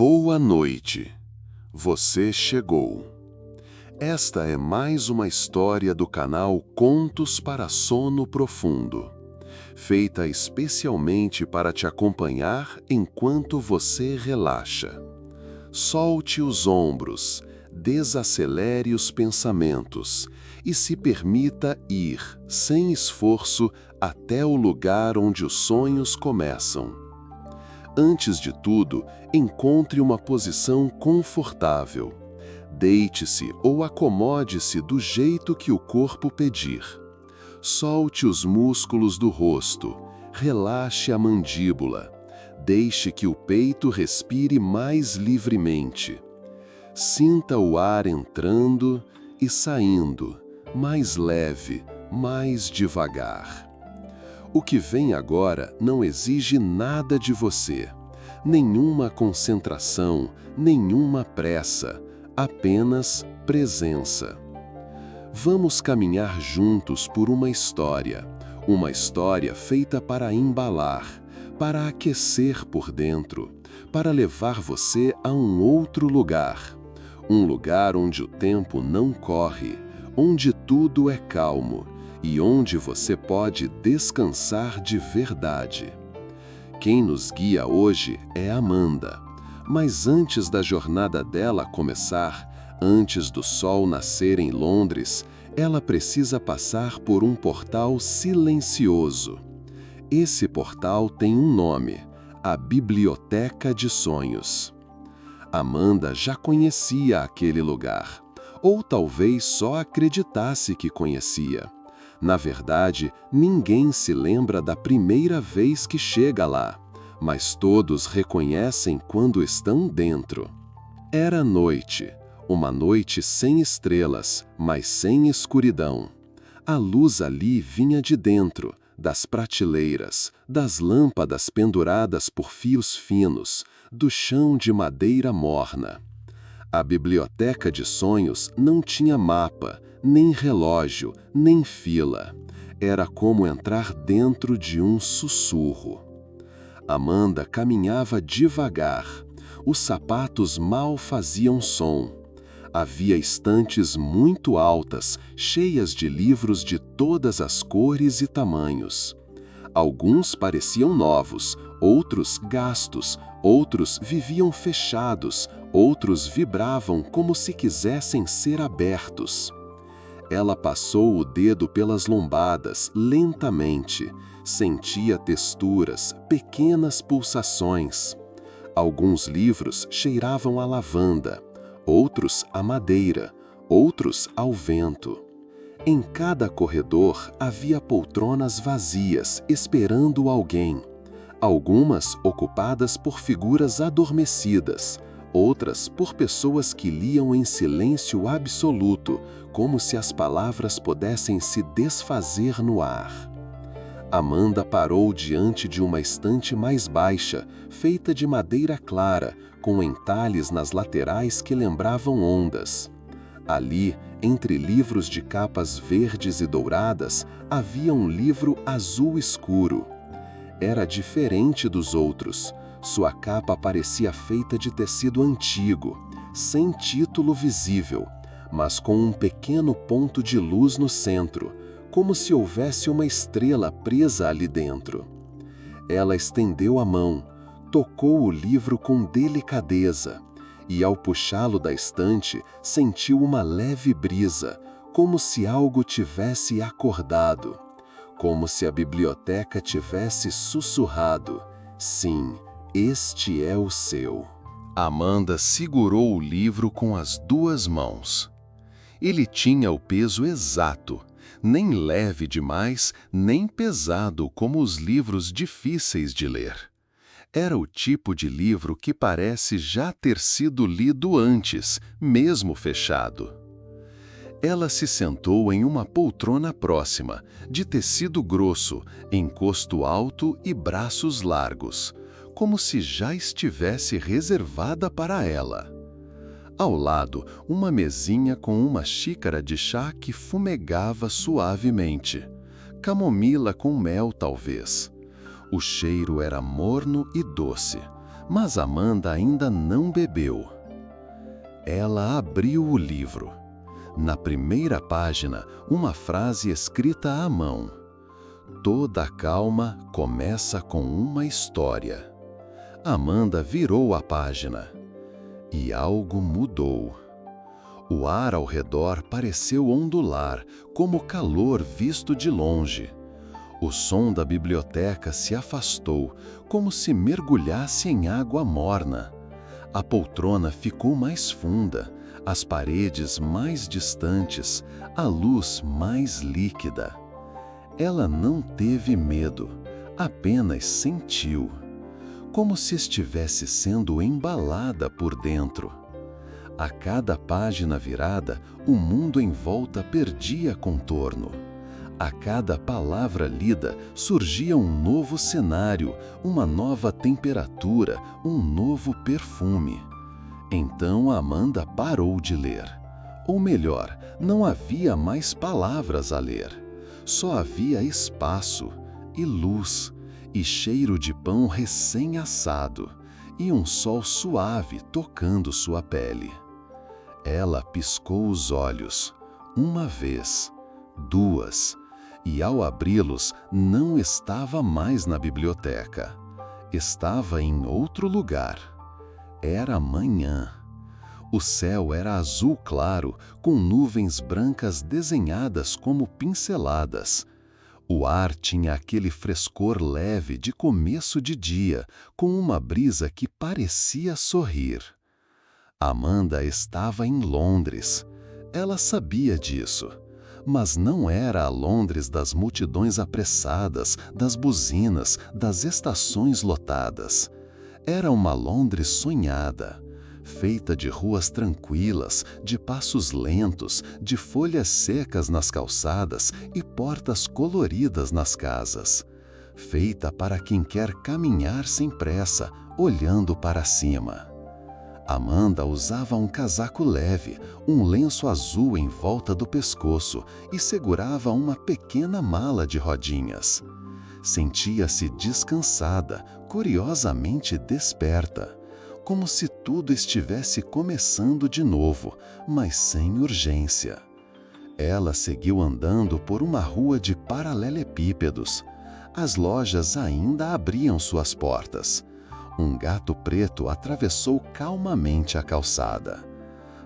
Boa noite. Você chegou. Esta é mais uma história do canal Contos para Sono Profundo, feita especialmente para te acompanhar enquanto você relaxa. Solte os ombros, desacelere os pensamentos e se permita ir, sem esforço, até o lugar onde os sonhos começam. Antes de tudo, encontre uma posição confortável. Deite-se ou acomode-se do jeito que o corpo pedir. Solte os músculos do rosto, relaxe a mandíbula. Deixe que o peito respire mais livremente. Sinta o ar entrando e saindo, mais leve, mais devagar. O que vem agora não exige nada de você, nenhuma concentração, nenhuma pressa, apenas presença. Vamos caminhar juntos por uma história feita para embalar, para aquecer por dentro, para levar você a um outro lugar, um lugar onde o tempo não corre, onde tudo é calmo e onde você pode descansar de verdade. Quem nos guia hoje é Amanda, mas antes da jornada dela começar, antes do sol nascer em Londres, ela precisa passar por um portal silencioso. Esse portal tem um nome: a Biblioteca de Sonhos. Amanda já conhecia aquele lugar, ou talvez só acreditasse que conhecia. Na verdade, ninguém se lembra da primeira vez que chega lá, mas todos reconhecem quando estão dentro. Era noite, uma noite sem estrelas, mas sem escuridão. A luz ali vinha de dentro, das prateleiras, das lâmpadas penduradas por fios finos, do chão de madeira morna. A Biblioteca de Sonhos não tinha mapa, nem relógio, nem fila. Era como entrar dentro de um sussurro. Amanda caminhava devagar. Os sapatos mal faziam som. Havia estantes muito altas, cheias de livros de todas as cores e tamanhos. Alguns pareciam novos, outros gastos, outros viviam fechados, outros vibravam como se quisessem ser abertos. Ela passou o dedo pelas lombadas, lentamente. Sentia texturas, pequenas pulsações. Alguns livros cheiravam a lavanda, outros a madeira, outros ao vento. Em cada corredor havia poltronas vazias, esperando alguém. Algumas ocupadas por figuras adormecidas, outras por pessoas que liam em silêncio absoluto, como se as palavras pudessem se desfazer no ar. Amanda parou diante de uma estante mais baixa, feita de madeira clara, com entalhes nas laterais que lembravam ondas. Ali, entre livros de capas verdes e douradas, havia um livro azul escuro. Era diferente dos outros. Sua capa parecia feita de tecido antigo, sem título visível, mas com um pequeno ponto de luz no centro, como se houvesse uma estrela presa ali dentro. Ela estendeu a mão, tocou o livro com delicadeza, e ao puxá-lo da estante, sentiu uma leve brisa, como se algo tivesse acordado, como se a biblioteca tivesse sussurrado: "Sim, este é o seu." Amanda segurou o livro com as duas mãos. Ele tinha o peso exato, nem leve demais, nem pesado como os livros difíceis de ler. Era o tipo de livro que parece já ter sido lido antes, mesmo fechado. Ela se sentou em uma poltrona próxima, de tecido grosso, encosto alto e braços largos, como se já estivesse reservada para ela. Ao lado, uma mesinha com uma xícara de chá que fumegava suavemente. Camomila com mel, talvez. O cheiro era morno e doce, mas Amanda ainda não bebeu. Ela abriu o livro. Na primeira página, uma frase escrita à mão. Toda calma começa com uma história. Amanda virou a página. E algo mudou. O ar ao redor pareceu ondular, como calor visto de longe. O som da biblioteca se afastou, como se mergulhasse em água morna. A poltrona ficou mais funda, as paredes mais distantes, a luz mais líquida. Ela não teve medo, apenas sentiu, como se estivesse sendo embalada por dentro. A cada página virada, o mundo em volta perdia contorno. A cada palavra lida, surgia um novo cenário, uma nova temperatura, um novo perfume. Então Amanda parou de ler. Ou melhor, não havia mais palavras a ler. Só havia espaço, e luz, e cheiro de pão recém-assado, e um sol suave tocando sua pele. Ela piscou os olhos, uma vez, duas, e ao abri-los não estava mais na biblioteca. Estava em outro lugar. Era manhã. O céu era azul claro, com nuvens brancas desenhadas como pinceladas. O ar tinha aquele frescor leve de começo de dia, com uma brisa que parecia sorrir. Amanda estava em Londres. Ela sabia disso. Mas não era a Londres das multidões apressadas, das buzinas, das estações lotadas. Era uma Londres sonhada, feita de ruas tranquilas, de passos lentos, de folhas secas nas calçadas e portas coloridas nas casas. Feita para quem quer caminhar sem pressa, olhando para cima. Amanda usava um casaco leve, um lenço azul em volta do pescoço e segurava uma pequena mala de rodinhas. Sentia-se descansada, curiosamente desperta, como se tudo estivesse começando de novo, mas sem urgência. Ela seguiu andando por uma rua de paralelepípedos. As lojas ainda abriam suas portas. Um gato preto atravessou calmamente a calçada.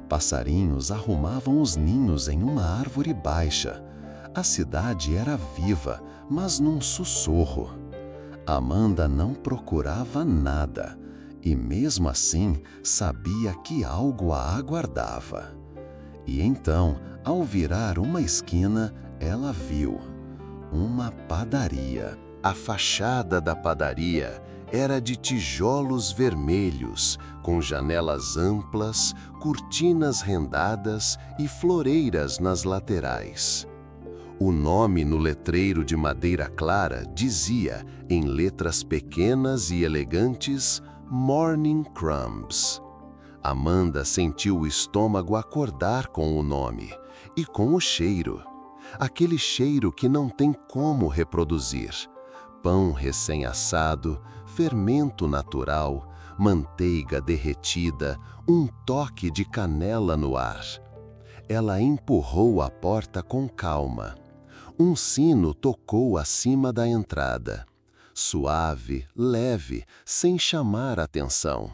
Passarinhos arrumavam os ninhos em uma árvore baixa. A cidade era viva, mas num sussurro. Amanda não procurava nada, e mesmo assim sabia que algo a aguardava. E então, ao virar uma esquina, ela viu uma padaria. A fachada da padaria era de tijolos vermelhos, com janelas amplas, cortinas rendadas e floreiras nas laterais. O nome no letreiro de madeira clara dizia, em letras pequenas e elegantes, Morning Crumbs. Amanda sentiu o estômago acordar com o nome e com o cheiro. Aquele cheiro que não tem como reproduzir. Pão recém-assado, fermento natural, manteiga derretida, um toque de canela no ar. Ela empurrou a porta com calma. Um sino tocou acima da entrada. Suave, leve, sem chamar atenção.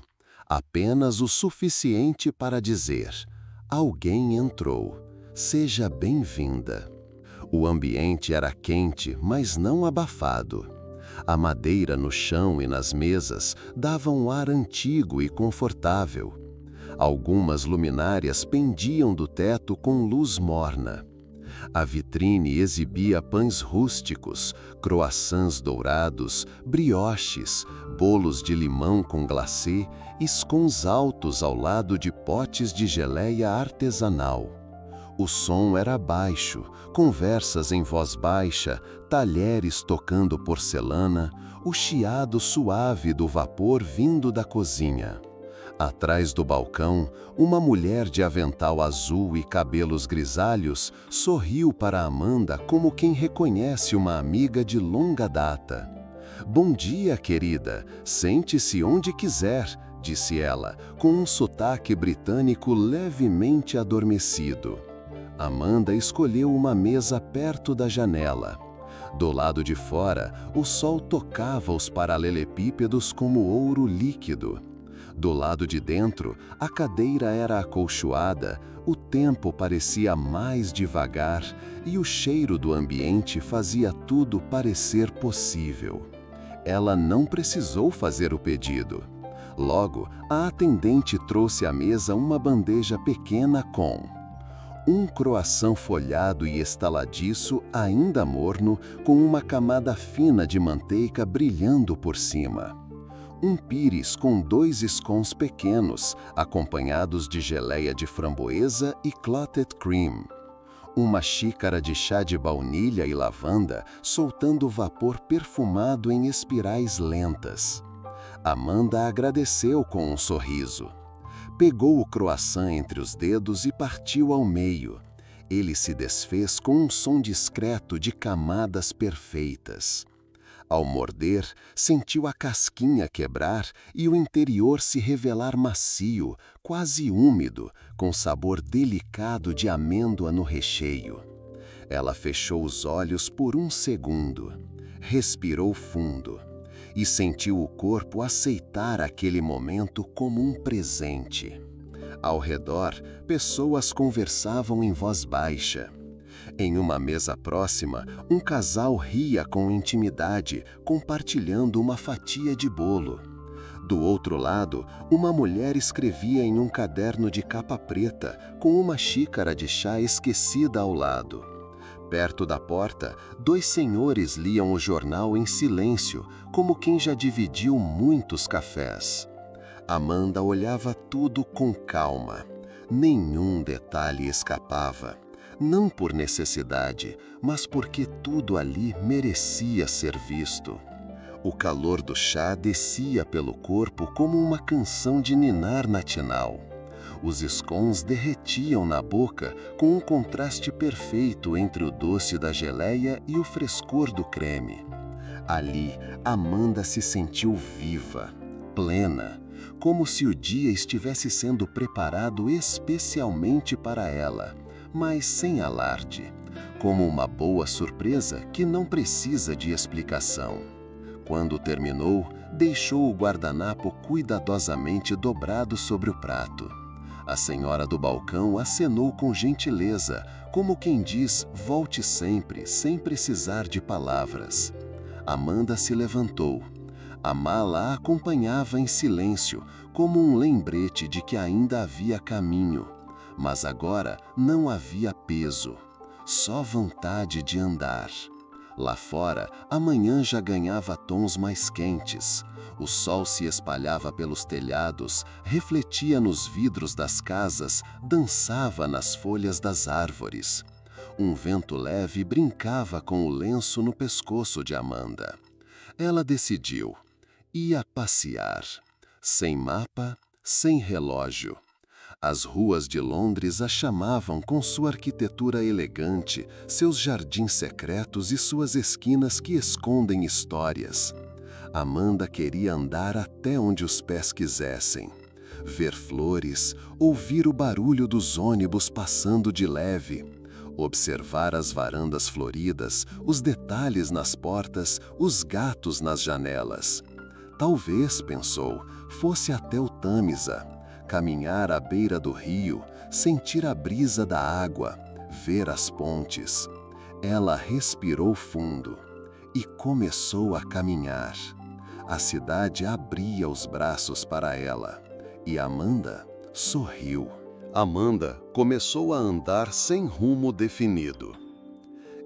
Apenas o suficiente para dizer: alguém entrou. Seja bem-vinda. O ambiente era quente, mas não abafado. A madeira no chão e nas mesas dava um ar antigo e confortável. Algumas luminárias pendiam do teto com luz morna. A vitrine exibia pães rústicos, croissants dourados, brioches, bolos de limão com glacê e scones altos ao lado de potes de geleia artesanal. O som era baixo, conversas em voz baixa, talheres tocando porcelana, o chiado suave do vapor vindo da cozinha. Atrás do balcão, uma mulher de avental azul e cabelos grisalhos sorriu para Amanda como quem reconhece uma amiga de longa data. Bom dia, querida. Sente-se onde quiser, disse ela, com um sotaque britânico levemente adormecido. Amanda escolheu uma mesa perto da janela. Do lado de fora, o sol tocava os paralelepípedos como ouro líquido. Do lado de dentro, a cadeira era acolchoada, o tempo parecia mais devagar e o cheiro do ambiente fazia tudo parecer possível. Ela não precisou fazer o pedido. Logo, a atendente trouxe à mesa uma bandeja pequena com um croissant folhado e estaladiço ainda morno, com uma camada fina de manteiga brilhando por cima. Um pires com 2 scones pequenos, acompanhados de geleia de framboesa e clotted cream. Uma xícara de chá de baunilha e lavanda, soltando vapor perfumado em espirais lentas. Amanda agradeceu com um sorriso. Pegou o croissant entre os dedos e partiu ao meio. Ele se desfez com um som discreto de camadas perfeitas. Ao morder, sentiu a casquinha quebrar e o interior se revelar macio, quase úmido, com sabor delicado de amêndoa no recheio. Ela fechou os olhos por um segundo, respirou fundo e sentiu o corpo aceitar aquele momento como um presente. Ao redor, pessoas conversavam em voz baixa. Em uma mesa próxima, um casal ria com intimidade, compartilhando uma fatia de bolo. Do outro lado, uma mulher escrevia em um caderno de capa preta, com uma xícara de chá esquecida ao lado. Perto da porta, 2 senhores liam o jornal em silêncio, como quem já dividiu muitos cafés. Amanda olhava tudo com calma. Nenhum detalhe escapava. Não por necessidade, mas porque tudo ali merecia ser visto. O calor do chá descia pelo corpo como uma canção de ninar natinal. Os scones derretiam na boca com um contraste perfeito entre o doce da geleia e o frescor do creme. Ali, Amanda se sentiu viva, plena, como se o dia estivesse sendo preparado especialmente para ela, mas sem alarde, como uma boa surpresa que não precisa de explicação. Quando terminou, deixou o guardanapo cuidadosamente dobrado sobre o prato. A senhora do balcão acenou com gentileza, como quem diz, volte sempre, sem precisar de palavras. Amanda se levantou. A mala a acompanhava em silêncio, como um lembrete de que ainda havia caminho. Mas agora não havia peso, só vontade de andar. Lá fora, a manhã já ganhava tons mais quentes. O sol se espalhava pelos telhados, refletia nos vidros das casas, dançava nas folhas das árvores. Um vento leve brincava com o lenço no pescoço de Amanda. Ela decidiu. Ia passear. Sem mapa, sem relógio. As ruas de Londres a chamavam com sua arquitetura elegante, seus jardins secretos e suas esquinas que escondem histórias. Amanda queria andar até onde os pés quisessem. Ver flores, ouvir o barulho dos ônibus passando de leve, observar as varandas floridas, os detalhes nas portas, os gatos nas janelas. Talvez, pensou, fosse até o Tâmisa. Caminhar à beira do rio, sentir a brisa da água, ver as pontes. Ela respirou fundo e começou a caminhar. A cidade abria os braços para ela e Amanda sorriu. Amanda começou a andar sem rumo definido.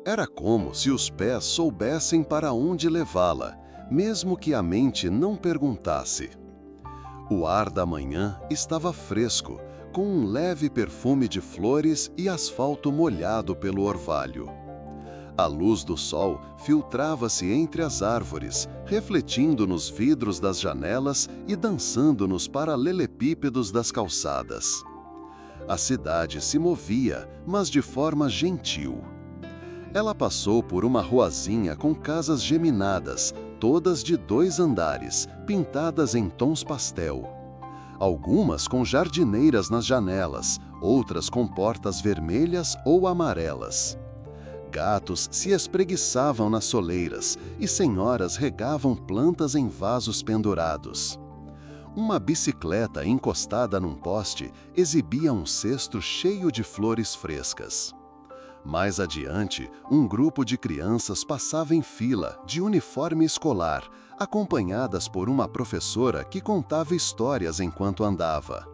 Era como se os pés soubessem para onde levá-la, mesmo que a mente não perguntasse. O ar da manhã estava fresco, com um leve perfume de flores e asfalto molhado pelo orvalho. A luz do sol filtrava-se entre as árvores, refletindo nos vidros das janelas e dançando nos paralelepípedos das calçadas. A cidade se movia, mas de forma gentil. Ela passou por uma ruazinha com casas geminadas, todas de 2 andares, pintadas em tons pastel. Algumas com jardineiras nas janelas, outras com portas vermelhas ou amarelas. Gatos se espreguiçavam nas soleiras e senhoras regavam plantas em vasos pendurados. Uma bicicleta encostada num poste exibia um cesto cheio de flores frescas. Mais adiante, um grupo de crianças passava em fila, de uniforme escolar, acompanhadas por uma professora que contava histórias enquanto andava.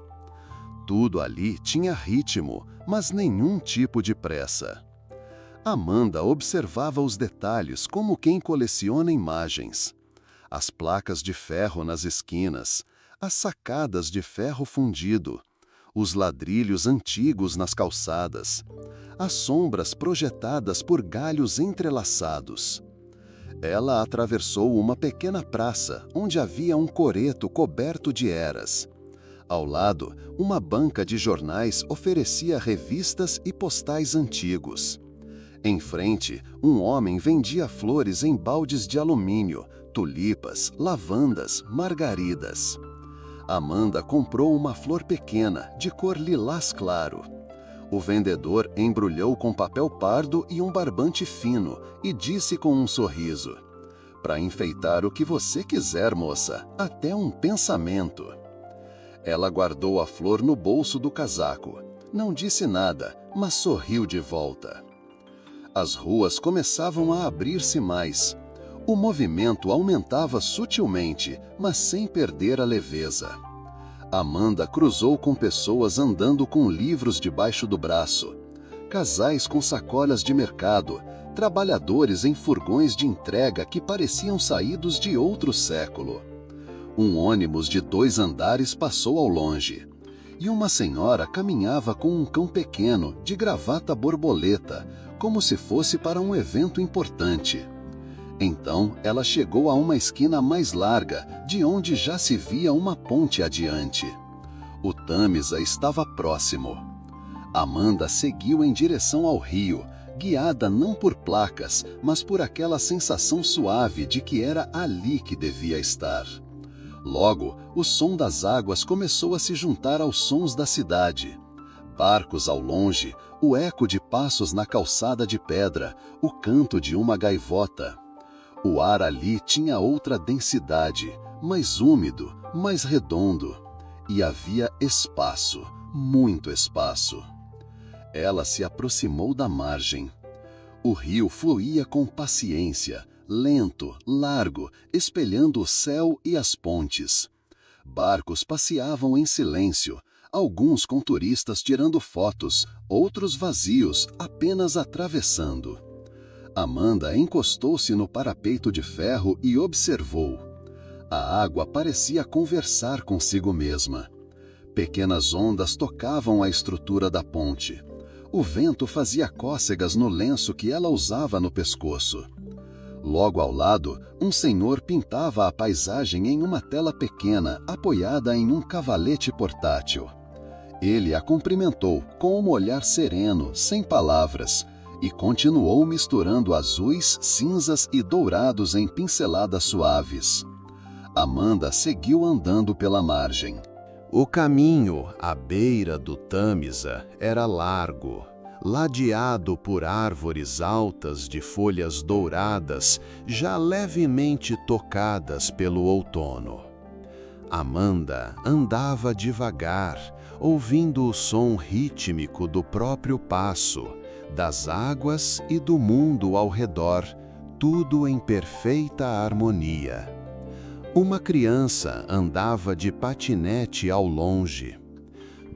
Tudo ali tinha ritmo, mas nenhum tipo de pressa. Amanda observava os detalhes como quem coleciona imagens. As placas de ferro nas esquinas, as sacadas de ferro fundido, os ladrilhos antigos nas calçadas, as sombras projetadas por galhos entrelaçados. Ela atravessou uma pequena praça, onde havia um coreto coberto de eras. Ao lado, uma banca de jornais oferecia revistas e postais antigos. Em frente, um homem vendia flores em baldes de alumínio, tulipas, lavandas, margaridas. Amanda comprou uma flor pequena, de cor lilás claro. O vendedor embrulhou com papel pardo e um barbante fino e disse com um sorriso: "Para enfeitar o que você quiser, moça, até um pensamento." Ela guardou a flor no bolso do casaco. Não disse nada, mas sorriu de volta. As ruas começavam a abrir-se mais. O movimento aumentava sutilmente, mas sem perder a leveza. Amanda cruzou com pessoas andando com livros debaixo do braço, casais com sacolas de mercado, trabalhadores em furgões de entrega que pareciam saídos de outro século. Um ônibus de 2 andares passou ao longe, e uma senhora caminhava com um cão pequeno, de gravata borboleta, como se fosse para um evento importante. Então, ela chegou a uma esquina mais larga, de onde já se via uma ponte adiante. O Tâmisa estava próximo. Amanda seguiu em direção ao rio, guiada não por placas, mas por aquela sensação suave de que era ali que devia estar. Logo, o som das águas começou a se juntar aos sons da cidade. Barcos ao longe, o eco de passos na calçada de pedra, o canto de uma gaivota. O ar ali tinha outra densidade, mais úmido, mais redondo. E havia espaço, muito espaço. Ela se aproximou da margem. O rio fluía com paciência, lento, largo, espelhando o céu e as pontes. Barcos passeavam em silêncio, alguns com turistas tirando fotos, outros vazios, apenas atravessando. Amanda encostou-se no parapeito de ferro e observou. A água parecia conversar consigo mesma. Pequenas ondas tocavam a estrutura da ponte. O vento fazia cócegas no lenço que ela usava no pescoço. Logo ao lado, um senhor pintava a paisagem em uma tela pequena, apoiada em um cavalete portátil. Ele a cumprimentou com um olhar sereno, sem palavras, e continuou misturando azuis, cinzas e dourados em pinceladas suaves. Amanda seguiu andando pela margem. O caminho à beira do Tâmisa era largo, ladeado por árvores altas de folhas douradas, já levemente tocadas pelo outono. Amanda andava devagar, ouvindo o som rítmico do próprio passo, das águas e do mundo ao redor, tudo em perfeita harmonia. Uma criança andava de patinete ao longe.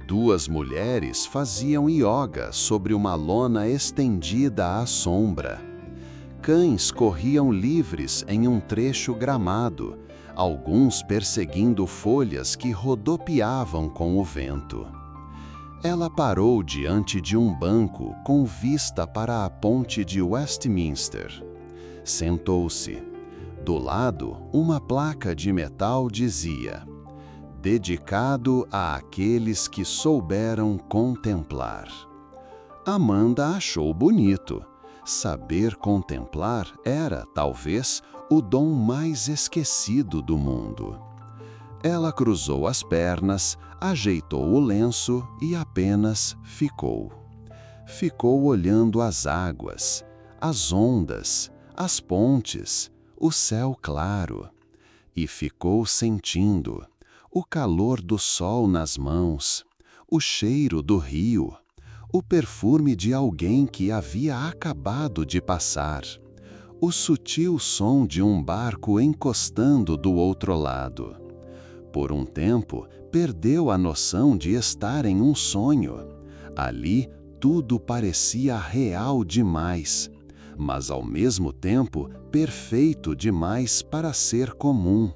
2 mulheres faziam yoga sobre uma lona estendida à sombra. Cães corriam livres em um trecho gramado, alguns perseguindo folhas que rodopiavam com o vento. Ela parou diante de um banco com vista para a ponte de Westminster. Sentou-se. Do lado, uma placa de metal dizia: "Dedicado àqueles que souberam contemplar." Amanda achou bonito. Saber contemplar era, talvez, o dom mais esquecido do mundo. Ela cruzou as pernas, ajeitou o lenço e apenas ficou. Ficou olhando as águas, as ondas, as pontes, o céu claro. E ficou sentindo o calor do sol nas mãos, o cheiro do rio, o perfume de alguém que havia acabado de passar, o sutil som de um barco encostando do outro lado. Por um tempo, perdeu a noção de estar em um sonho. Ali, tudo parecia real demais, mas ao mesmo tempo perfeito demais para ser comum.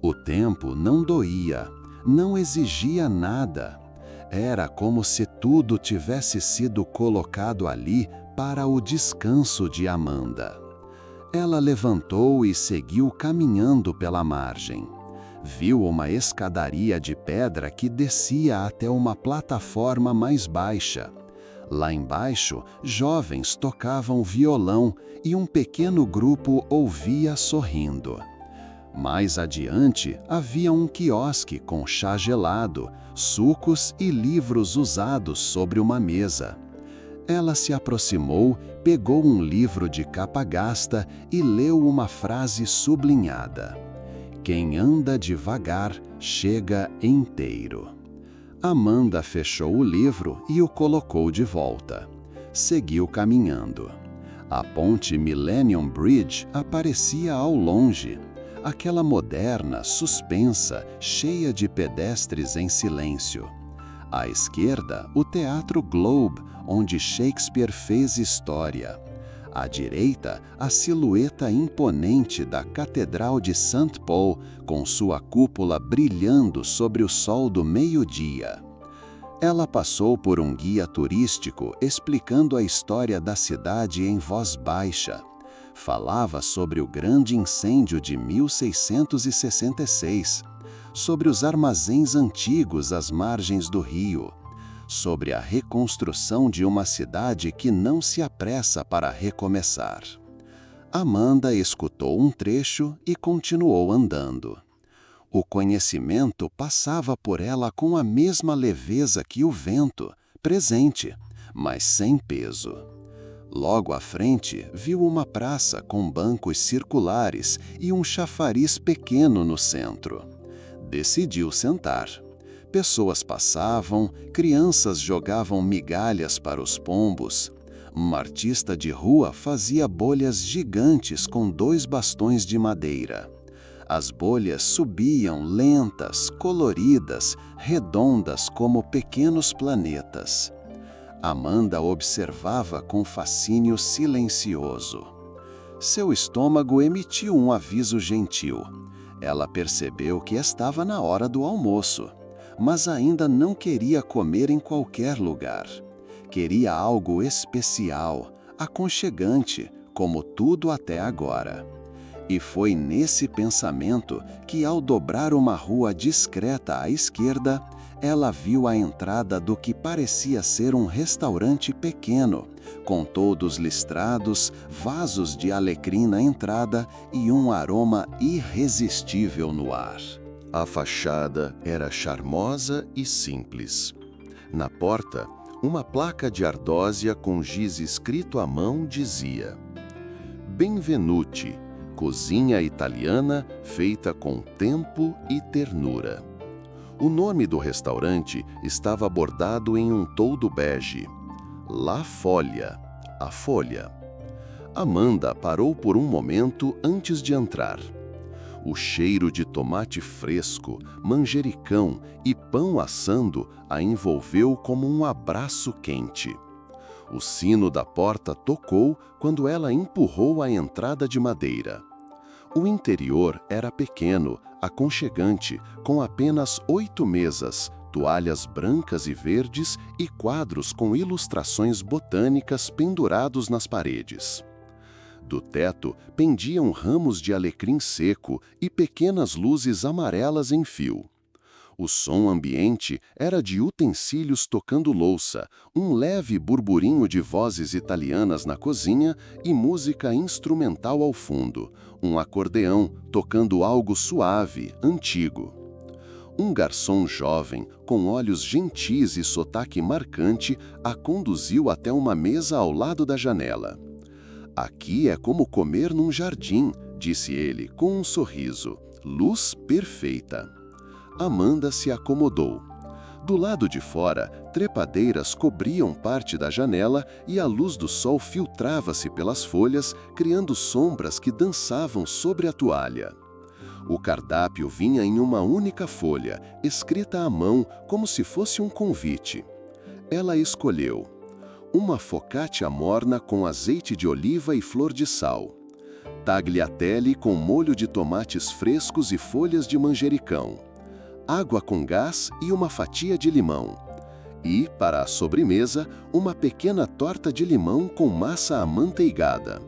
O tempo não doía, não exigia nada. Era como se tudo tivesse sido colocado ali para o descanso de Amanda. Ela levantou e seguiu caminhando pela margem. Viu uma escadaria de pedra que descia até uma plataforma mais baixa. Lá embaixo, jovens tocavam violão e um pequeno grupo ouvia sorrindo. Mais adiante, havia um quiosque com chá gelado, sucos e livros usados sobre uma mesa. Ela se aproximou, pegou um livro de capa gasta e leu uma frase sublinhada: "Quem anda devagar, chega inteiro." Amanda fechou o livro e o colocou de volta. Seguiu caminhando. A ponte Millennium Bridge aparecia ao longe. Aquela moderna, suspensa, cheia de pedestres em silêncio. À esquerda, o Teatro Globe, onde Shakespeare fez história. À direita, a silhueta imponente da Catedral de St. Paul, com sua cúpula brilhando sobre o sol do meio-dia. Ela passou por um guia turístico explicando a história da cidade em voz baixa. Falava sobre o grande incêndio de 1666, sobre os armazéns antigos às margens do rio, sobre a reconstrução de uma cidade que não se apressa para recomeçar. Amanda escutou um trecho e continuou andando. O conhecimento passava por ela com a mesma leveza que o vento, presente, mas sem peso. Logo à frente, viu uma praça com bancos circulares e um chafariz pequeno no centro. Decidiu sentar. Pessoas passavam, crianças jogavam migalhas para os pombos. Uma artista de rua fazia bolhas gigantes com 2 bastões de madeira. As bolhas subiam lentas, coloridas, redondas como pequenos planetas. Amanda observava com fascínio silencioso. Seu estômago emitiu um aviso gentil. Ela percebeu que estava na hora do almoço, mas ainda não queria comer em qualquer lugar. Queria algo especial, aconchegante, como tudo até agora. E foi nesse pensamento que, ao dobrar uma rua discreta à esquerda, ela viu a entrada do que parecia ser um restaurante pequeno, com todos listrados, vasos de alecrim na entrada e um aroma irresistível no ar. A fachada era charmosa e simples. Na porta, uma placa de ardósia com giz escrito à mão dizia: "Benvenuti, cozinha italiana feita com tempo e ternura." O nome do restaurante estava bordado em um toldo bege. La Folha, a Folha. Amanda parou por um momento antes de entrar. O cheiro de tomate fresco, manjericão e pão assando a envolveu como um abraço quente. O sino da porta tocou quando ela empurrou a entrada de madeira. O interior era pequeno, aconchegante, com apenas 8 mesas, toalhas brancas e verdes e quadros com ilustrações botânicas pendurados nas paredes. Do teto pendiam ramos de alecrim seco e pequenas luzes amarelas em fio. O som ambiente era de utensílios tocando louça, um leve burburinho de vozes italianas na cozinha e música instrumental ao fundo, um acordeão tocando algo suave, antigo. Um garçom jovem, com olhos gentis e sotaque marcante, a conduziu até uma mesa ao lado da janela. "Aqui é como comer num jardim", disse ele, com um sorriso. "Luz perfeita." Amanda se acomodou. Do lado de fora, trepadeiras cobriam parte da janela e a luz do sol filtrava-se pelas folhas, criando sombras que dançavam sobre a toalha. O cardápio vinha em uma única folha, escrita à mão como se fosse um convite. Ela escolheu uma focaccia morna com azeite de oliva e flor de sal, tagliatelle com molho de tomates frescos e folhas de manjericão, água com gás e uma fatia de limão. E, para a sobremesa, uma pequena torta de limão com massa amanteigada.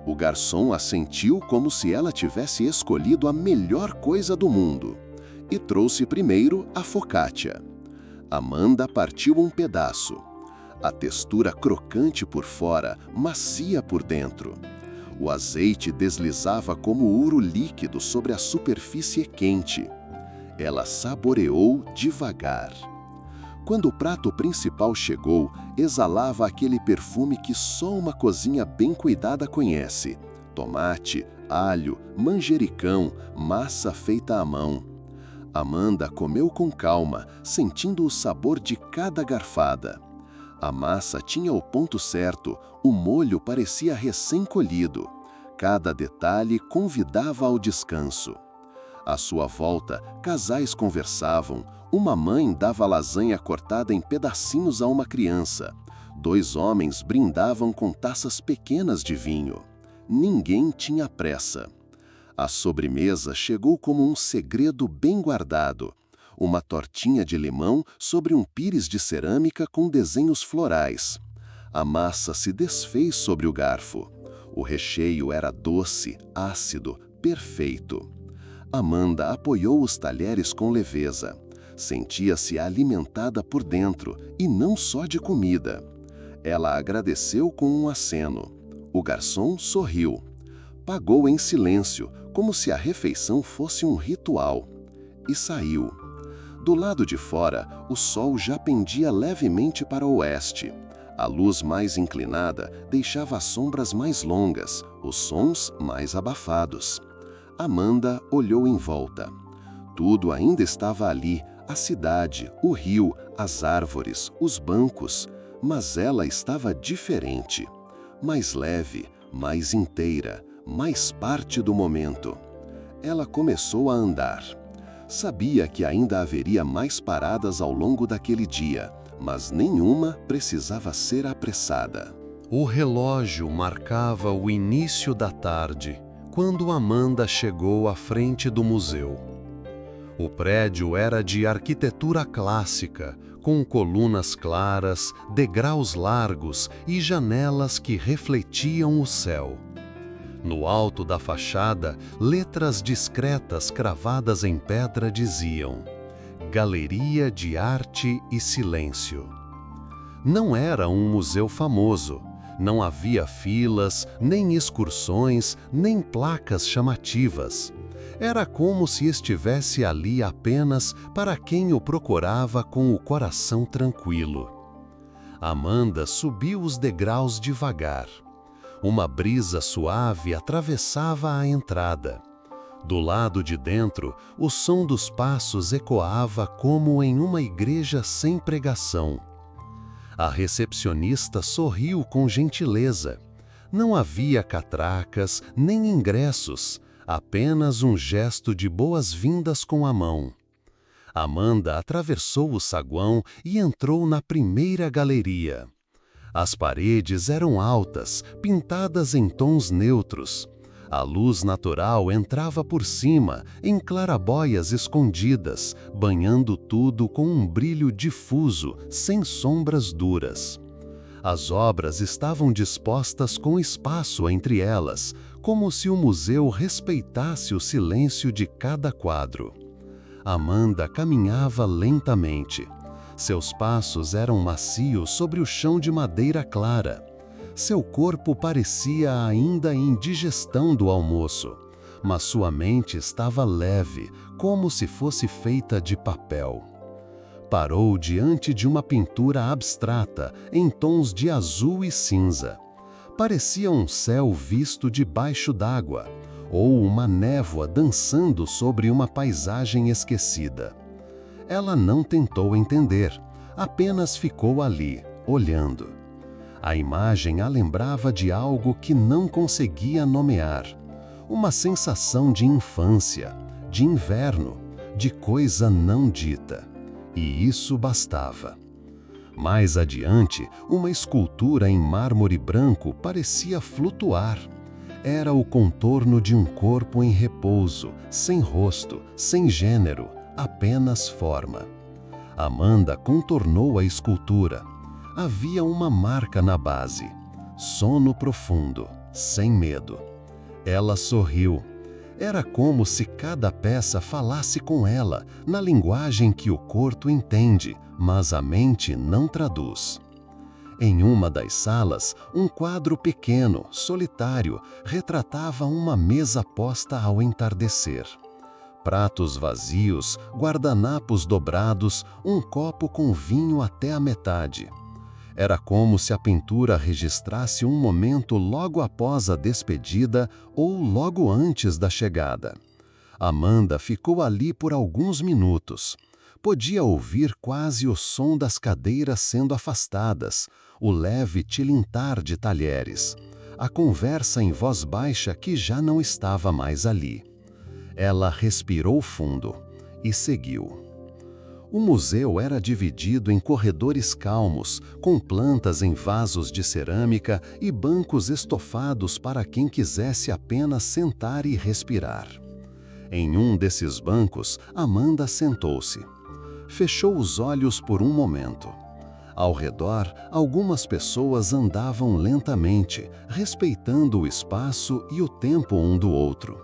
O garçom assentiu como se ela tivesse escolhido a melhor coisa do mundo e trouxe primeiro a focaccia. Amanda partiu um pedaço. A textura crocante por fora, macia por dentro. O azeite deslizava como ouro líquido sobre a superfície quente. Ela saboreou devagar. Quando o prato principal chegou, exalava aquele perfume que só uma cozinha bem cuidada conhece: tomate, alho, manjericão, massa feita à mão. Amanda comeu com calma, sentindo o sabor de cada garfada. A massa tinha o ponto certo, o molho parecia recém-colhido. Cada detalhe convidava ao descanso. À sua volta, casais conversavam. Uma mãe dava lasanha cortada em pedacinhos a uma criança. 2 homens brindavam com taças pequenas de vinho. Ninguém tinha pressa. A sobremesa chegou como um segredo bem guardado. Uma tortinha de limão sobre um pires de cerâmica com desenhos florais. A massa se desfez sobre o garfo. O recheio era doce, ácido, perfeito. Amanda apoiou os talheres com leveza. Sentia-se alimentada por dentro, e não só de comida. Ela agradeceu com um aceno. O garçom sorriu. Pagou em silêncio, como se a refeição fosse um ritual. E saiu. Do lado de fora, o sol já pendia levemente para o oeste. A luz mais inclinada deixava as sombras mais longas, os sons mais abafados. Amanda olhou em volta. Tudo ainda estava ali, a cidade, o rio, as árvores, os bancos, mas ela estava diferente. Mais leve, mais inteira, mais parte do momento. Ela começou a andar. Sabia que ainda haveria mais paradas ao longo daquele dia, mas nenhuma precisava ser apressada. O relógio marcava o início da tarde, quando Amanda chegou à frente do museu. O prédio era de arquitetura clássica, com colunas claras, degraus largos e janelas que refletiam o céu. No alto da fachada, letras discretas cravadas em pedra diziam: Galeria de Arte e Silêncio. Não era um museu famoso. Não havia filas, nem excursões, nem placas chamativas. Era como se estivesse ali apenas para quem o procurava com o coração tranquilo. Amanda subiu os degraus devagar. Uma brisa suave atravessava a entrada. Do lado de dentro, o som dos passos ecoava como em uma igreja sem pregação. A recepcionista sorriu com gentileza. Não havia catracas, nem ingressos, apenas um gesto de boas-vindas com a mão. Amanda atravessou o saguão e entrou na primeira galeria. As paredes eram altas, pintadas em tons neutros. A luz natural entrava por cima, em clarabóias escondidas, banhando tudo com um brilho difuso, sem sombras duras. As obras estavam dispostas com espaço entre elas, como se o museu respeitasse o silêncio de cada quadro. Amanda caminhava lentamente. Seus passos eram macios sobre o chão de madeira clara. Seu corpo parecia ainda em digestão do almoço, mas sua mente estava leve, como se fosse feita de papel. Parou diante de uma pintura abstrata, em tons de azul e cinza. Parecia um céu visto debaixo d'água, ou uma névoa dançando sobre uma paisagem esquecida. Ela não tentou entender, apenas ficou ali, olhando. A imagem a lembrava de algo que não conseguia nomear. Uma sensação de infância, de inverno, de coisa não dita. E isso bastava. Mais adiante, uma escultura em mármore branco parecia flutuar. Era o contorno de um corpo em repouso, sem rosto, sem gênero, apenas forma. Amanda contornou a escultura. Havia uma marca na base. Sono profundo, sem medo. Ela sorriu. Era como se cada peça falasse com ela, na linguagem que o corpo entende, mas a mente não traduz. Em uma das salas, um quadro pequeno, solitário, retratava uma mesa posta ao entardecer. Pratos vazios, guardanapos dobrados, um copo com vinho até a metade. Era como se a pintura registrasse um momento logo após a despedida ou logo antes da chegada. Amanda ficou ali por alguns minutos. Podia ouvir quase o som das cadeiras sendo afastadas, o leve tilintar de talheres, a conversa em voz baixa que já não estava mais ali. Ela respirou fundo e seguiu. O museu era dividido em corredores calmos, com plantas em vasos de cerâmica e bancos estofados para quem quisesse apenas sentar e respirar. Em um desses bancos, Amanda sentou-se. Fechou os olhos por um momento. Ao redor, algumas pessoas andavam lentamente, respeitando o espaço e o tempo um do outro.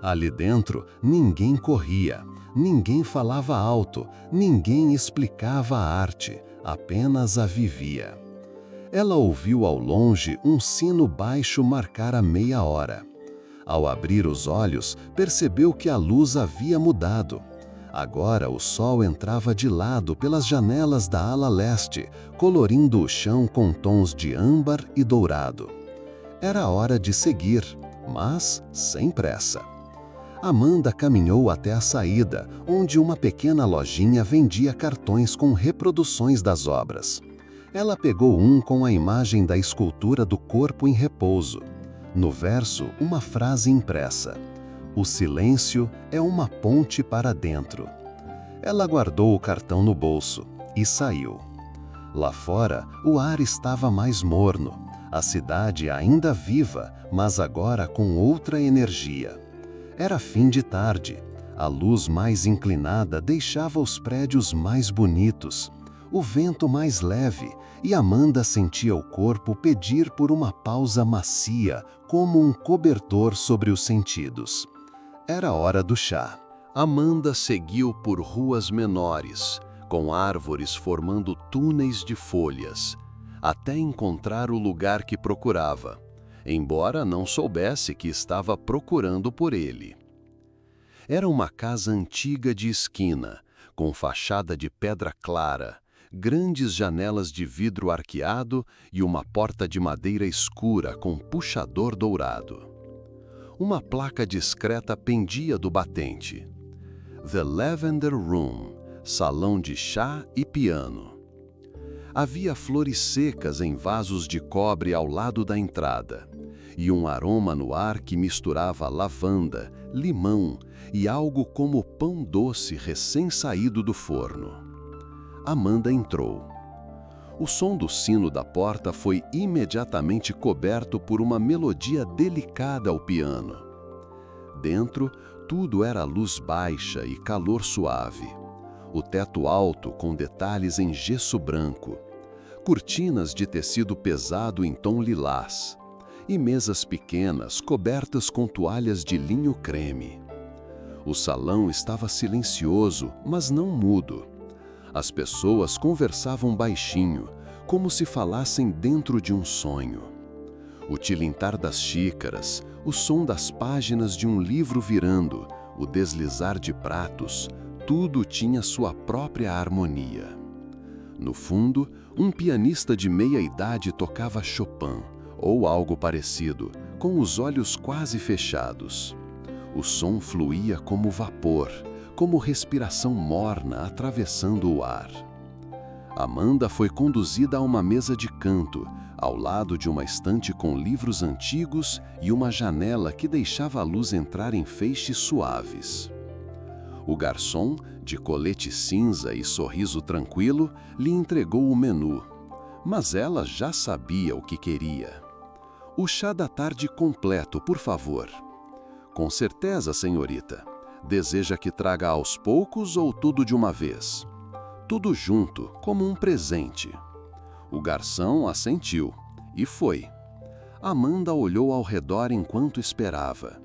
Ali dentro, ninguém corria, ninguém falava alto, ninguém explicava a arte, apenas a vivia. Ela ouviu ao longe um sino baixo marcar a meia hora. Ao abrir os olhos, percebeu que a luz havia mudado. Agora o sol entrava de lado pelas janelas da ala leste, colorindo o chão com tons de âmbar e dourado. Era hora de seguir, mas sem pressa. Amanda caminhou até a saída, onde uma pequena lojinha vendia cartões com reproduções das obras. Ela pegou um com a imagem da escultura do corpo em repouso. No verso, uma frase impressa: "O silêncio é uma ponte para dentro." Ela guardou o cartão no bolso e saiu. Lá fora, o ar estava mais morno, a cidade ainda viva, mas agora com outra energia. Era fim de tarde. A luz mais inclinada deixava os prédios mais bonitos, o vento mais leve, e Amanda sentia o corpo pedir por uma pausa macia, como um cobertor sobre os sentidos. Era hora do chá. Amanda seguiu por ruas menores, com árvores formando túneis de folhas, até encontrar o lugar que procurava, embora não soubesse que estava procurando por ele. Era uma casa antiga de esquina, com fachada de pedra clara, grandes janelas de vidro arqueado e uma porta de madeira escura com puxador dourado. Uma placa discreta pendia do batente. The Lavender Room, salão de chá e piano. Havia flores secas em vasos de cobre ao lado da entrada, e um aroma no ar que misturava lavanda, limão e algo como pão doce recém-saído do forno. Amanda entrou. O som do sino da porta foi imediatamente coberto por uma melodia delicada ao piano. Dentro, tudo era luz baixa e calor suave. O teto alto com detalhes em gesso branco, cortinas de tecido pesado em tom lilás, e mesas pequenas cobertas com toalhas de linho creme. O salão estava silencioso, mas não mudo. As pessoas conversavam baixinho, como se falassem dentro de um sonho. O tilintar das xícaras, o som das páginas de um livro virando, o deslizar de pratos, tudo tinha sua própria harmonia. No fundo, um pianista de meia-idade tocava Chopin, ou algo parecido, com os olhos quase fechados. O som fluía como vapor, como respiração morna atravessando o ar. Amanda foi conduzida a uma mesa de canto, ao lado de uma estante com livros antigos e uma janela que deixava a luz entrar em feixes suaves. O garçom, de colete cinza e sorriso tranquilo, lhe entregou o menu, mas ela já sabia o que queria. "O chá da tarde completo, por favor." "Com certeza, senhorita. Deseja que traga aos poucos ou tudo de uma vez?" "Tudo junto, como um presente." O garçom assentiu, e foi. Amanda olhou ao redor enquanto esperava.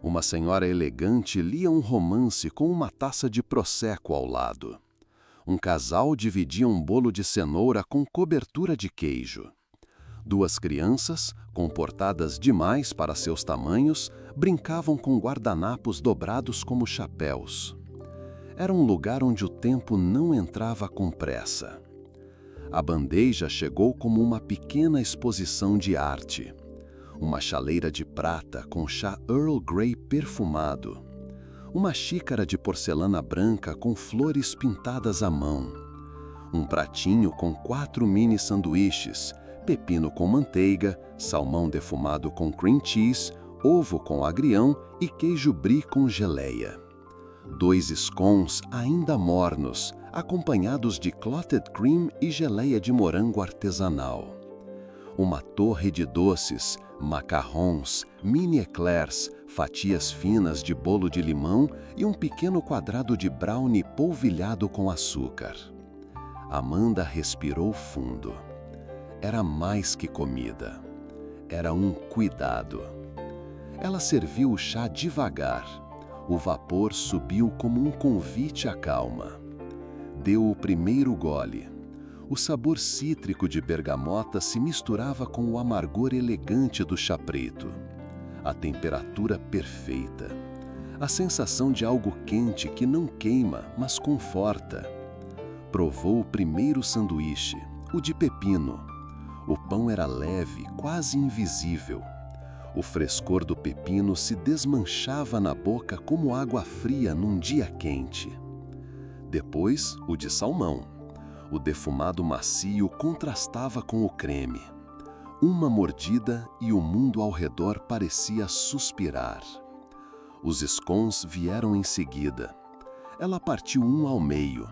Uma senhora elegante lia um romance com uma taça de prosecco ao lado. Um casal dividia um bolo de cenoura com cobertura de queijo. Duas crianças, comportadas demais para seus tamanhos, brincavam com guardanapos dobrados como chapéus. Era um lugar onde o tempo não entrava com pressa. A bandeja chegou como uma pequena exposição de arte. Uma chaleira de prata com chá Earl Grey perfumado. Uma xícara de porcelana branca com flores pintadas à mão. Um pratinho com 4 mini sanduíches, pepino com manteiga, salmão defumado com cream cheese, ovo com agrião e queijo brie com geleia. 2 scones ainda mornos, acompanhados de clotted cream e geleia de morango artesanal. Uma torre de doces, macarrons, mini eclairs, fatias finas de bolo de limão e um pequeno quadrado de brownie polvilhado com açúcar. Amanda respirou fundo. Era mais que comida. Era um cuidado. Ela serviu o chá devagar. O vapor subiu como um convite à calma. Deu o primeiro gole. O sabor cítrico de bergamota se misturava com o amargor elegante do chá preto. A temperatura perfeita. A sensação de algo quente que não queima, mas conforta. Provou o primeiro sanduíche, o de pepino. O pão era leve, quase invisível. O frescor do pepino se desmanchava na boca como água fria num dia quente. Depois, o de salmão. O defumado macio contrastava com o creme. Uma mordida e o mundo ao redor parecia suspirar. Os scones vieram em seguida. Ela partiu um ao meio.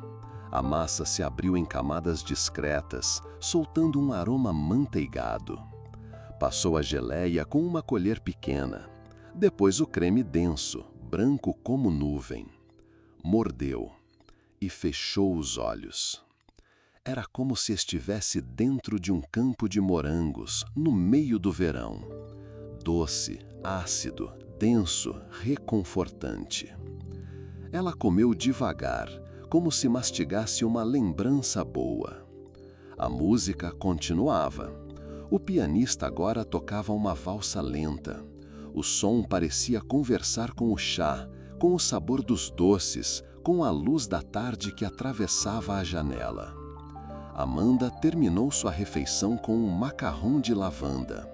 A massa se abriu em camadas discretas, soltando um aroma manteigado. Passou a geleia com uma colher pequena. Depois o creme denso, branco como nuvem. Mordeu e fechou os olhos. Era como se estivesse dentro de um campo de morangos, no meio do verão. Doce, ácido, denso, reconfortante. Ela comeu devagar, como se mastigasse uma lembrança boa. A música continuava. O pianista agora tocava uma valsa lenta. O som parecia conversar com o chá, com o sabor dos doces, com a luz da tarde que atravessava a janela. Amanda terminou sua refeição com um macarrão de lavanda.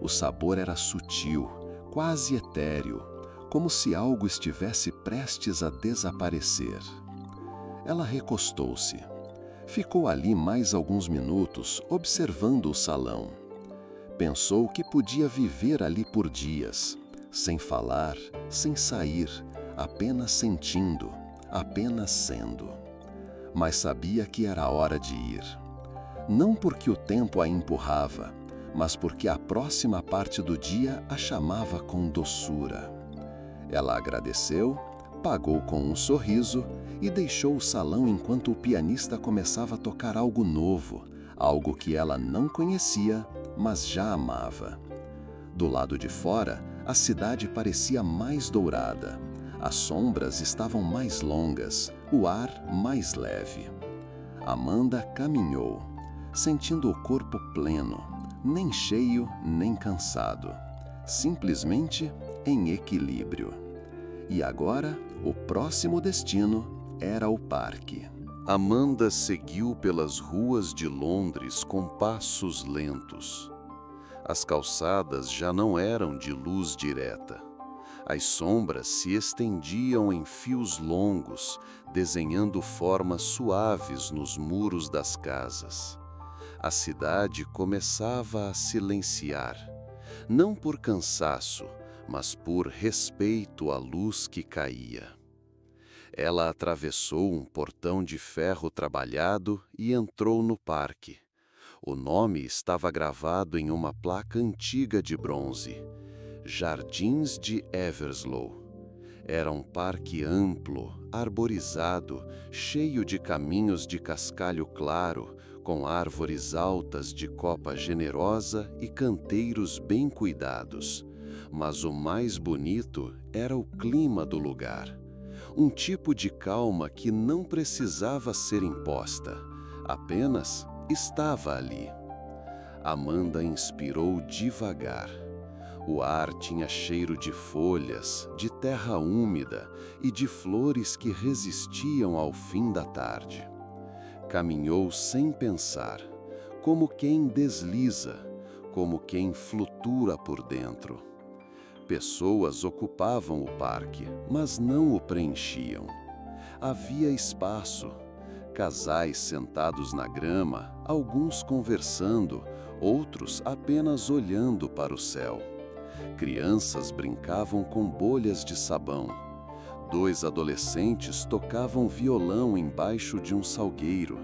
O sabor era sutil, quase etéreo, como se algo estivesse prestes a desaparecer. Ela recostou-se. Ficou ali mais alguns minutos, observando o salão. Pensou que podia viver ali por dias, sem falar, sem sair, apenas sentindo, apenas sendo. Mas sabia que era hora de ir. Não porque o tempo a empurrava, mas porque a próxima parte do dia a chamava com doçura. Ela agradeceu, pagou com um sorriso e deixou o salão enquanto o pianista começava a tocar algo novo, algo que ela não conhecia, mas já amava. Do lado de fora, a cidade parecia mais dourada. As sombras estavam mais longas, o ar mais leve. Amanda caminhou, sentindo o corpo pleno, nem cheio nem cansado, simplesmente em equilíbrio. E agora, o próximo destino era o parque. Amanda seguiu pelas ruas de Londres com passos lentos. As calçadas já não eram de luz direta. As sombras se estendiam em fios longos, desenhando formas suaves nos muros das casas. A cidade começava a silenciar, não por cansaço, mas por respeito à luz que caía. Ela atravessou um portão de ferro trabalhado e entrou no parque. O nome estava gravado em uma placa antiga de bronze: Jardins de Everslow. Era um parque amplo, arborizado, cheio de caminhos de cascalho claro, com árvores altas de copa generosa e canteiros bem cuidados. Mas o mais bonito era o clima do lugar. Um tipo de calma que não precisava ser imposta, apenas estava ali. Amanda inspirou devagar. O ar tinha cheiro de folhas, de terra úmida e de flores que resistiam ao fim da tarde. Caminhou sem pensar, como quem desliza, como quem flutua por dentro. Pessoas ocupavam o parque, mas não o preenchiam. Havia espaço. Casais sentados na grama, alguns conversando, outros apenas olhando para o céu. Crianças brincavam com bolhas de sabão. 2 adolescentes tocavam violão embaixo de um salgueiro.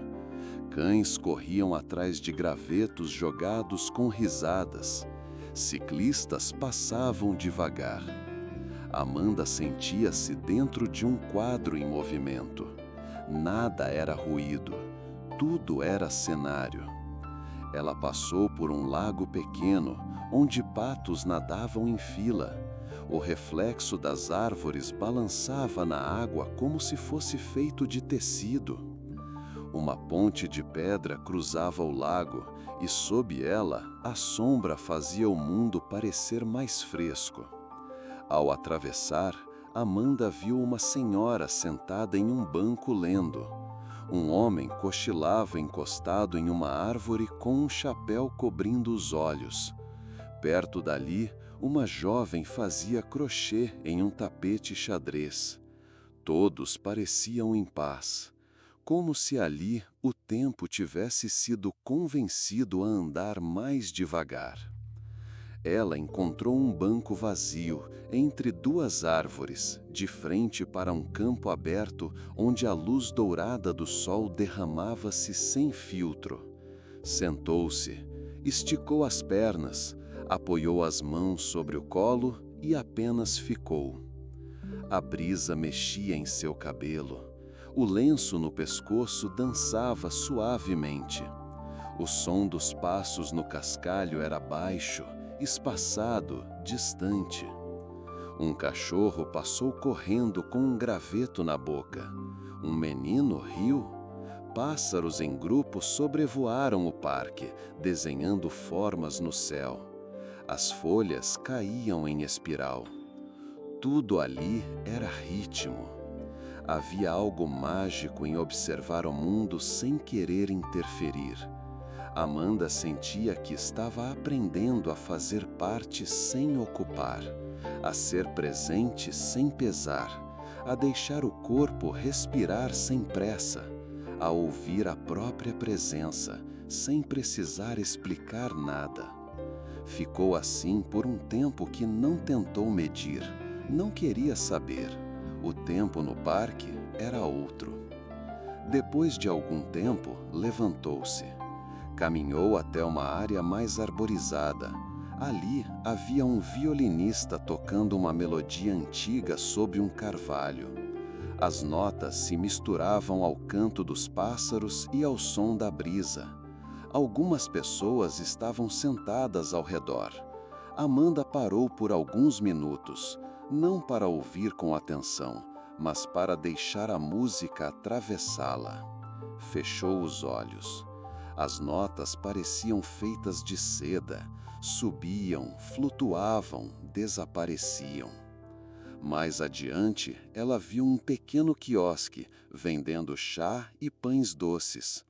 Cães corriam atrás de gravetos jogados com risadas. Ciclistas passavam devagar. Amanda sentia-se dentro de um quadro em movimento. Nada era ruído, tudo era cenário. Ela passou por um lago pequeno, onde patos nadavam em fila. O reflexo das árvores balançava na água como se fosse feito de tecido. Uma ponte de pedra cruzava o lago e, sob ela, a sombra fazia o mundo parecer mais fresco. Ao atravessar, Amanda viu uma senhora sentada em um banco lendo. Um homem cochilava encostado em uma árvore com um chapéu cobrindo os olhos. Perto dali, uma jovem fazia crochê em um tapete xadrez. Todos pareciam em paz, como se ali o tempo tivesse sido convencido a andar mais devagar. Ela encontrou um banco vazio, entre 2 árvores, de frente para um campo aberto onde a luz dourada do sol derramava-se sem filtro. Sentou-se, esticou as pernas, apoiou as mãos sobre o colo e apenas ficou. A brisa mexia em seu cabelo. O lenço no pescoço dançava suavemente. O som dos passos no cascalho era baixo, espaçado, distante. Um cachorro passou correndo com um graveto na boca. Um menino riu. Pássaros em grupo sobrevoaram o parque, desenhando formas no céu. As folhas caíam em espiral. Tudo ali era ritmo. Havia algo mágico em observar o mundo sem querer interferir. Amanda sentia que estava aprendendo a fazer parte sem ocupar, a ser presente sem pesar, a deixar o corpo respirar sem pressa, a ouvir a própria presença, sem precisar explicar nada. Ficou assim por um tempo que não tentou medir, não queria saber. O tempo no parque era outro. Depois de algum tempo, levantou-se. Caminhou até uma área mais arborizada. Ali havia um violinista tocando uma melodia antiga sobre um carvalho. As notas se misturavam ao canto dos pássaros e ao som da brisa. Algumas pessoas estavam sentadas ao redor. Amanda parou por alguns minutos. não para ouvir com atenção, mas para deixar a música atravessá-la. Fechou os olhos. As notas pareciam feitas de seda, subiam, flutuavam, desapareciam. Mais adiante, ela viu um pequeno quiosque vendendo chá e pães doces.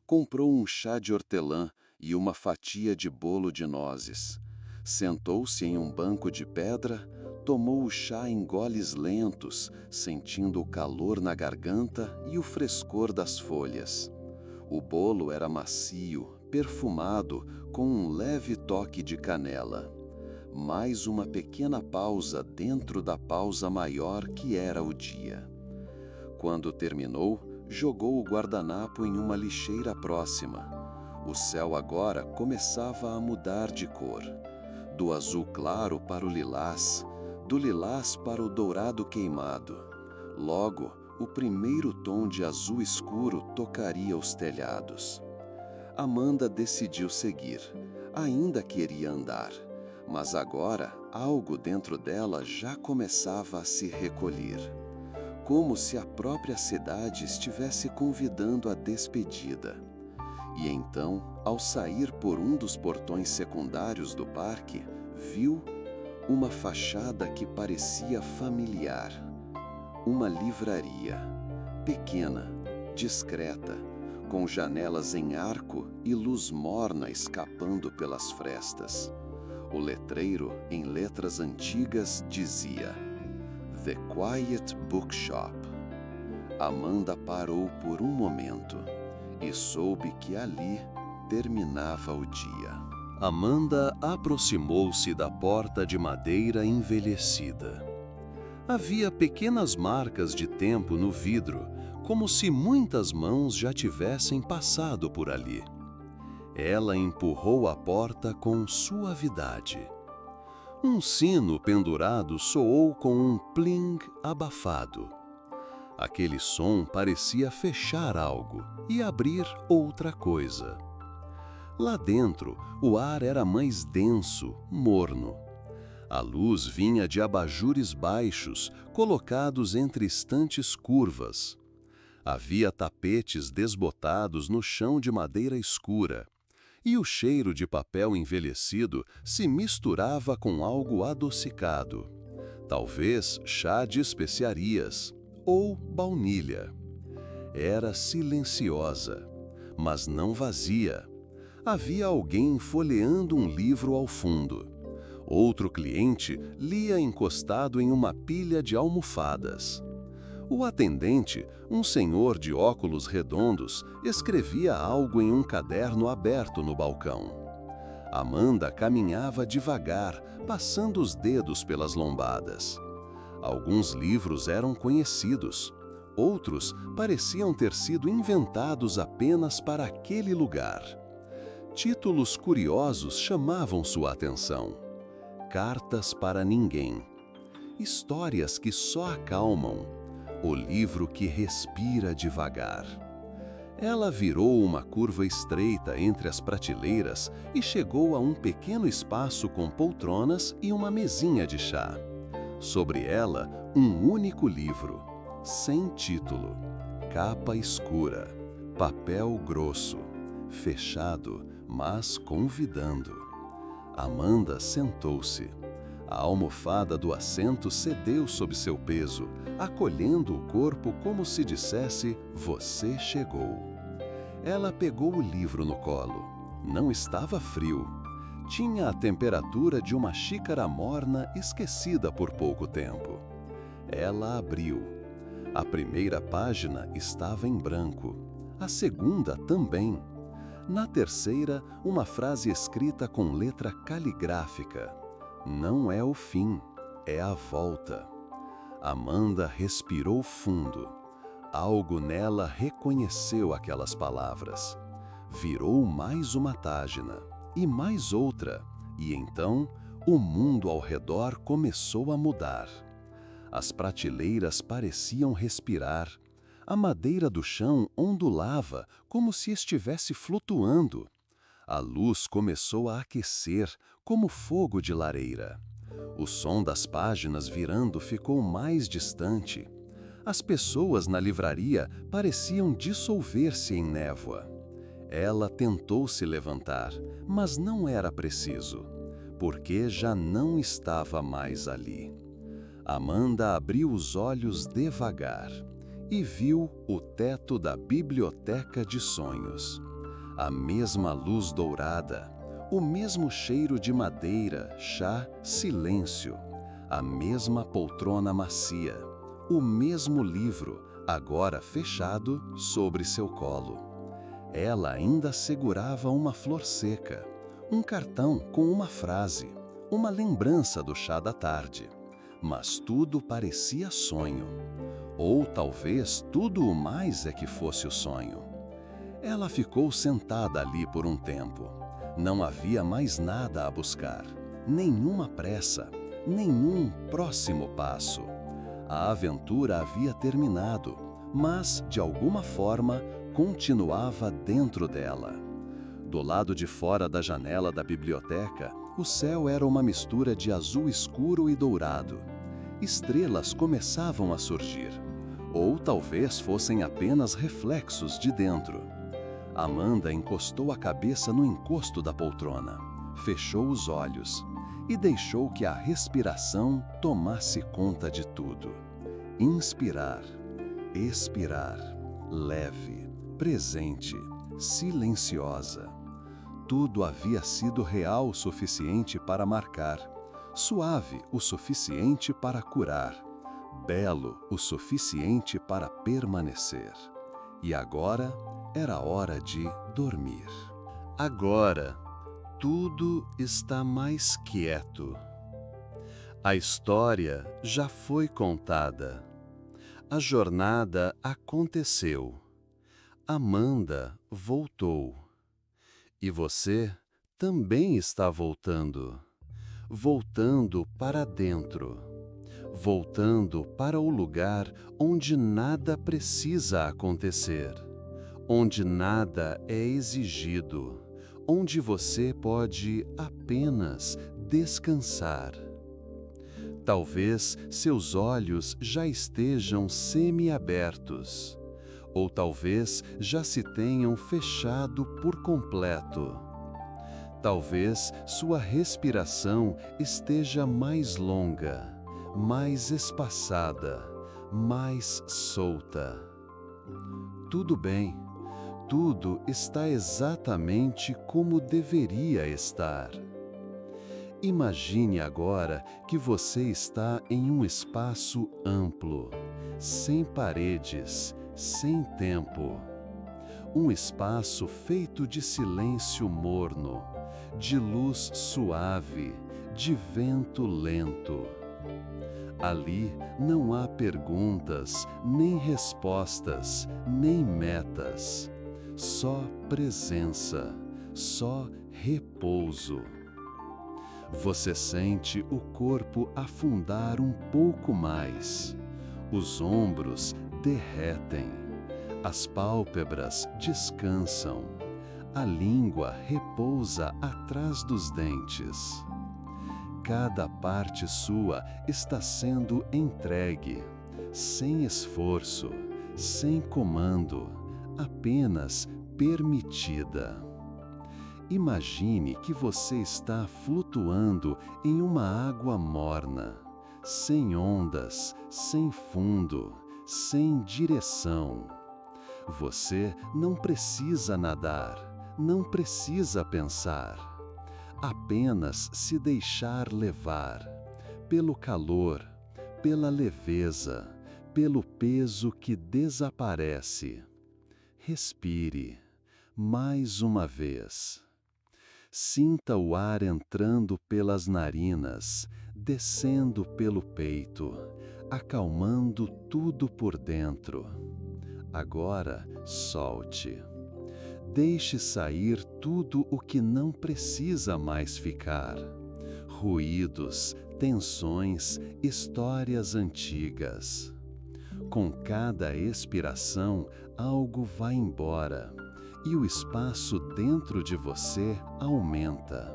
Comprou um chá de hortelã e uma fatia de bolo de nozes. Sentou-se em um banco de pedra, tomou o chá em goles lentos, sentindo o calor na garganta e o frescor das folhas. O bolo era macio, perfumado, com um leve toque de canela. Mais uma pequena pausa dentro da pausa maior que era o dia. Quando terminou, jogou o guardanapo em uma lixeira próxima. O céu agora começava a mudar de cor. Do azul claro para o lilás, do lilás para o dourado queimado. Logo, o primeiro tom de azul escuro tocaria os telhados. Amanda decidiu seguir. Ainda queria andar, mas agora algo dentro dela já começava a se recolher. Como se a própria cidade estivesse convidando a despedida. E então, ao sair por um dos portões secundários do parque, viu uma fachada que parecia familiar. Uma livraria, pequena, discreta, com janelas em arco e luz morna escapando pelas frestas. O letreiro, em letras antigas, dizia: The Quiet Bookshop. Amanda parou por um momento e soube que ali terminava o dia. Amanda aproximou-se da porta de madeira envelhecida. Havia pequenas marcas de tempo no vidro, como se muitas mãos já tivessem passado por ali. Ela empurrou a porta com suavidade. Um sino pendurado soou com um pling abafado. Aquele som parecia fechar algo e abrir outra coisa. Lá dentro, o ar era mais denso, morno. A luz vinha de abajures baixos, colocados entre estantes curvas. Havia tapetes desbotados no chão de madeira escura, e o cheiro de papel envelhecido se misturava com algo adocicado. Talvez chá de especiarias, ou baunilha. Era silenciosa, mas não vazia. Havia alguém folheando um livro ao fundo. Outro cliente lia encostado em uma pilha de almofadas. O atendente, um senhor de óculos redondos, escrevia algo em um caderno aberto no balcão. Amanda caminhava devagar, passando os dedos pelas lombadas. Alguns livros eram conhecidos. Outros pareciam ter sido inventados apenas para aquele lugar. Títulos curiosos chamavam sua atenção. Cartas para ninguém. Histórias que só acalmam. O livro que respira devagar. Ela virou uma curva estreita entre as prateleiras e chegou a um pequeno espaço com poltronas e uma mesinha de chá. Sobre ela, um único livro, sem título, capa escura, papel grosso, fechado, mas convidando. Amanda sentou-se. A almofada do assento cedeu sob seu peso, acolhendo o corpo como se dissesse: você chegou. Ela pegou o livro no colo. Não estava frio. Tinha a temperatura de uma xícara morna esquecida por pouco tempo. Ela abriu. A primeira página estava em branco. A segunda também. Na terceira, uma frase escrita com letra caligráfica. Não é o fim, é a volta. Amanda respirou fundo. Algo nela reconheceu aquelas palavras. Virou mais uma página, e mais outra, e então o mundo ao redor começou a mudar. As prateleiras pareciam respirar. A madeira do chão ondulava como se estivesse flutuando. A luz começou a aquecer como fogo de lareira. O som das páginas virando ficou mais distante. As pessoas na livraria pareciam dissolver-se em névoa. Ela tentou se levantar, mas não era preciso, porque já não estava mais ali. Amanda abriu os olhos devagar e viu o teto da biblioteca de sonhos. A mesma luz dourada, o mesmo cheiro de madeira, chá, silêncio, a mesma poltrona macia, o mesmo livro, agora fechado, sobre seu colo. Ela ainda segurava uma flor seca, um cartão com uma frase, uma lembrança do chá da tarde. Mas tudo parecia sonho. Ou talvez tudo o mais é que fosse o sonho. Ela ficou sentada ali por um tempo. Não havia mais nada a buscar, nenhuma pressa, nenhum próximo passo. A aventura havia terminado, mas, de alguma forma, continuava dentro dela. Do lado de fora da janela da biblioteca, o céu era uma mistura de azul escuro e dourado. Estrelas começavam a surgir, ou talvez fossem apenas reflexos de dentro. Amanda encostou a cabeça no encosto da poltrona, fechou os olhos e deixou que a respiração tomasse conta de tudo. Inspirar, expirar, leve, presente, silenciosa. Tudo havia sido real o suficiente para marcar, suave o suficiente para curar, belo o suficiente para permanecer. E agora era hora de dormir. Agora, tudo está mais quieto. A história já foi contada. A jornada aconteceu. Amanda voltou. E você também está voltando. Voltando para dentro. Voltando para o lugar onde nada precisa acontecer. Onde nada é exigido. Onde você pode apenas descansar. Talvez seus olhos já estejam semi-abertos, ou talvez já se tenham fechado por completo. Talvez sua respiração esteja mais longa, mais espaçada, mais solta. Tudo bem, tudo está exatamente como deveria estar. Imagine agora que você está em um espaço amplo, sem paredes, sem tempo. Um espaço feito de silêncio morno, de luz suave, de vento lento. Ali não há perguntas, nem respostas, nem metas. Só presença, só repouso. Você sente o corpo afundar um pouco mais. Os ombros derretem. As pálpebras descansam. A língua repousa atrás dos dentes. Cada parte sua está sendo entregue, sem esforço, sem comando, apenas permitida. Imagine que você está flutuando em uma água morna, sem ondas, sem fundo, sem direção. Você não precisa nadar, não precisa pensar. Apenas se deixar levar, pelo calor, pela leveza, pelo peso que desaparece. Respire, mais uma vez. Sinta o ar entrando pelas narinas, descendo pelo peito, acalmando tudo por dentro. Agora, solte. Deixe sair tudo o que não precisa mais ficar. Ruídos, tensões, histórias antigas. Com cada expiração, algo vai embora. E o espaço dentro de você aumenta.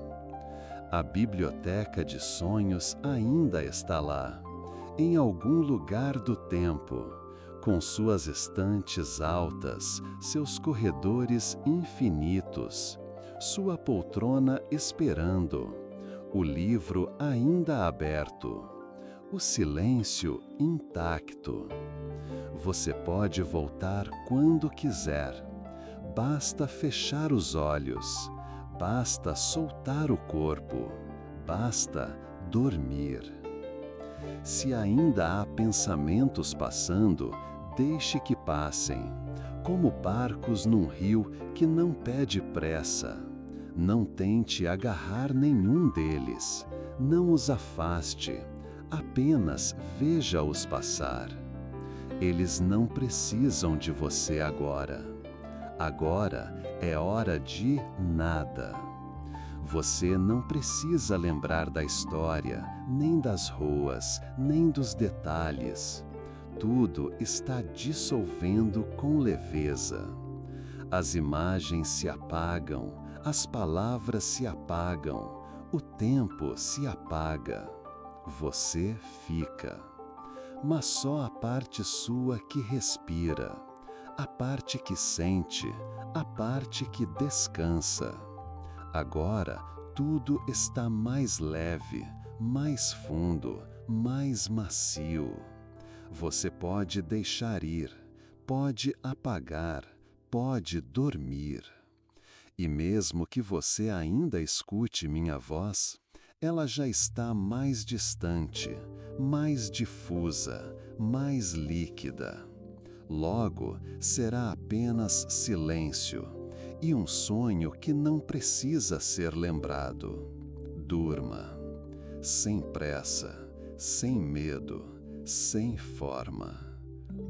A biblioteca de sonhos ainda está lá, em algum lugar do tempo, com suas estantes altas, seus corredores infinitos, sua poltrona esperando, o livro ainda aberto, o silêncio intacto. Você pode voltar quando quiser. Basta fechar os olhos, basta soltar o corpo, basta dormir. Se ainda há pensamentos passando, deixe que passem, como barcos num rio que não pede pressa. Não tente agarrar nenhum deles, não os afaste, apenas veja-os passar. Eles não precisam de você agora. Agora é hora de nada. Você não precisa lembrar da história, nem das ruas, nem dos detalhes. Tudo está dissolvendo com leveza. As imagens se apagam, as palavras se apagam, o tempo se apaga. Você fica. Mas só a parte sua que respira, a parte que sente, a parte que descansa. Agora tudo está mais leve, mais fundo, mais macio. Você pode deixar ir, pode apagar, pode dormir. E mesmo que você ainda escute minha voz, ela já está mais distante, mais difusa, mais líquida. Logo será apenas silêncio e um sonho que não precisa ser lembrado. Durma, sem pressa, sem medo, sem forma.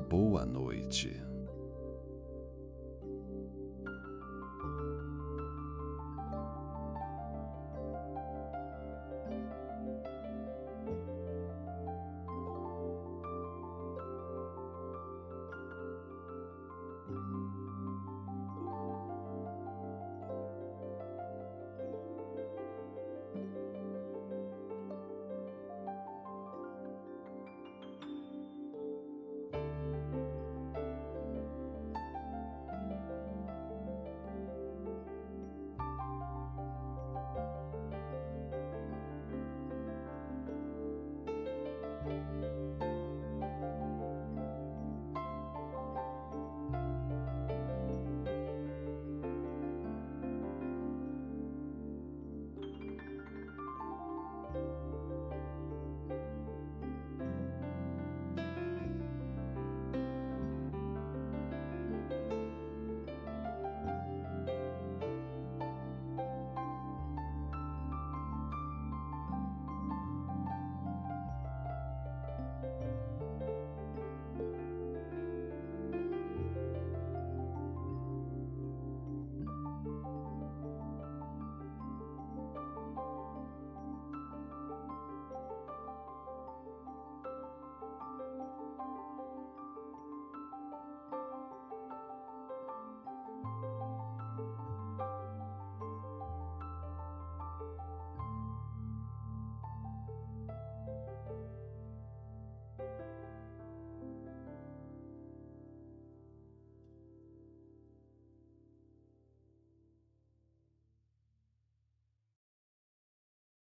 Boa noite.